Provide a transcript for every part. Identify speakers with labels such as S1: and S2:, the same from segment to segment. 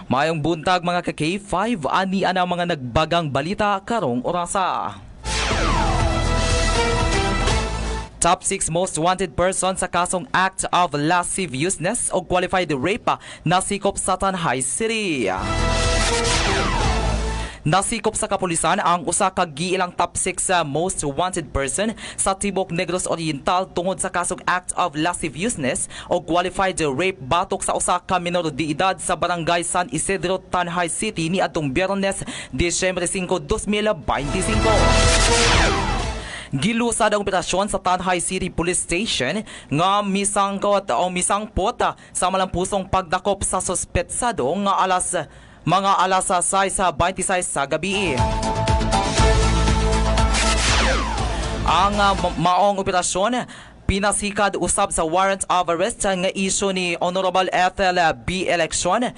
S1: Mayong buntag mga ka-K5, ani ana mga nagbagang balita karong orasa. Top 6 most wanted person sa kasong act of lasciviousness o qualified rape na sikop sa Tanay City. Nasikop sa kapulisan ang usa ka giilang top 6 most wanted person sa Tibok Negros Oriental tungod sa kasong act of lasciviousness o qualified rape batok sa usa ka minor de edad sa barangay San Isidro, Tanay City ni atong Biyernes, Disyembre 5, 2025. Gilusad ang operasyon sa Tanay City Police Station nga misangkot sa malampusong pagdakop sa suspetsado nga mga alas 6:26 sa gabi. Ang maong operasyon pinasikad usab sa warrant of arrest nga isyu ni Honorable Ethel B. Election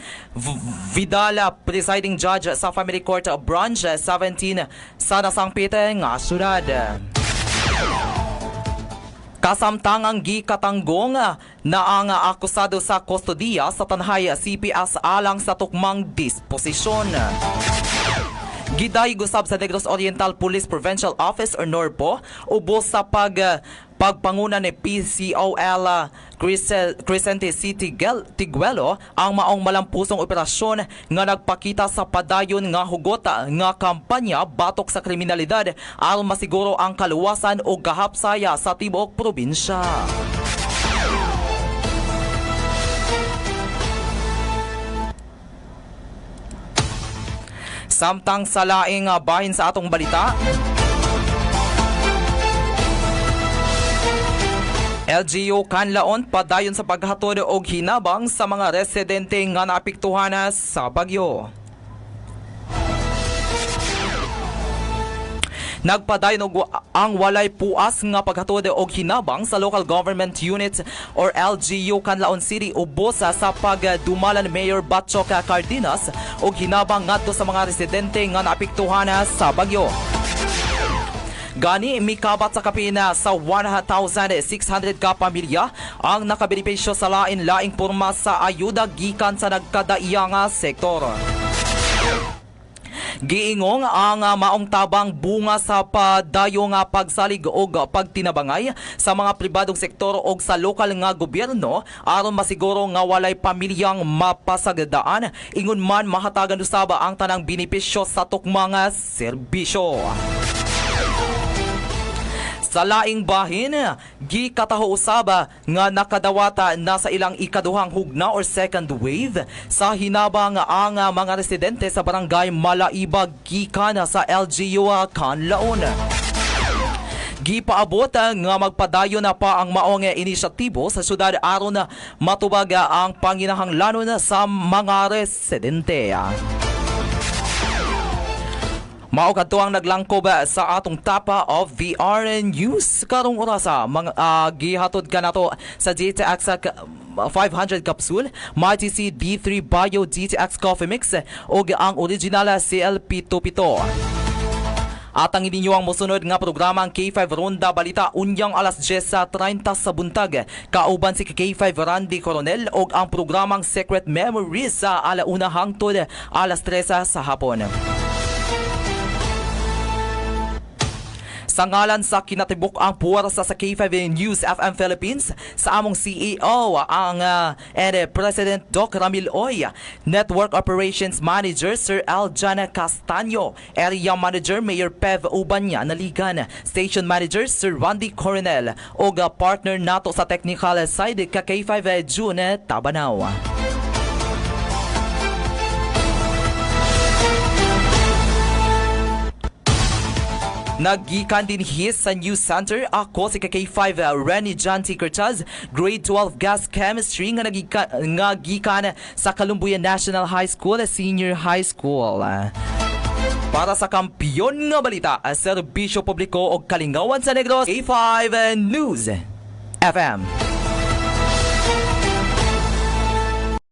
S1: Vidal, presiding judge sa Family Court Branch 17 sa Nasangpite nga syudad. Kasamtangang gikatanggong na ang akusado sa kustodiya sa Tanay CPS alang sa tukmang disposisyon. Giday gusab sa Negros Oriental Police Provincial Office or NORPO ubos sa pagpanguna ni PCOL Crescente City Tiguelo ang maong malampusong operasyon nga nagpakita sa padayon nga hugot nga kampanya batok sa kriminalidad aron masiguro ang kaluwasan o gahapsaya sa tibuok probinsya. Samtang sa laing bahin sa atong balita, LGU Canlaon padayon sa paghatod og hinabang sa mga residente nga naapektuhan sa bagyo. Nagpadayon og ang walay puas nga paghatod og hinabang sa local government unit or LGU Canlaon City ubos sa pagdumalan ni Mayor Batchoc Cardenas og hinabang ngadto sa mga residente nga naapektuhan sa bagyo. Gani mikabat sa kapina sa 1,600 ka pamilya ang nakabenepisyo sa lain-laing porma sa ayuda gikan sa nagkadaiyang sektor. Giingong ang maong tabang bunga sa padayo nga pagsalig og pagtinabangay sa mga pribadong sektor og sa lokal nga gobyerno aron masiguro nga walay pamilyang mapasagdaan ingon man mahatagan usab ang tanang benepisyo sa tukmang serbisyo. Sa laing bahin, gikataho usab nga nakadawata na sa ilang ikaduhang hugna or second wave sa hinabang ang mga residente sa barangay Malaibag gikan sa LGU Canlaon. Gipaabot nga magpadayon na pa ang maong inisyatibo sa syudad aron matubag ang panginahanglanon sa mga residente. Mao kadto ang naglangkob sa atong tapa of VR News karong orasa. Gihatod ka nato sa GTX 500 capsule, MyTC D3 Bio GTX Coffee Mix o ang original CLP Tupito. At ang ininyo ang musunod nga programang K5 Ronda Balita unyang alas 10:30 sa buntag. Kauban si K5 Randy Coronel o ang programang Secret Memories sa alauna hangtod alas 3 sa hapon. Sa ngalan sa kinatibuk ang puwersa sa K5 News FM Philippines, sa among CEO ang President Doc Ramil Oy, Network Operations Manager Sir Aljan Castaño, Area Manager Mayor Pev Ubanya Naligan, Station Manager Sir Randy Coronel o partner nato sa technical side ka K5 June Tabanaw. Naggikan din his sa News Center ako si K5 Renny John T. Cortez, Grade 12 Gas Chemistry nga gikan sa Kalumbuyan National High School, Senior High School. Para sa kampiyon nga balita, serbisyo publiko o kalingawan sa Negros, K5 News FM.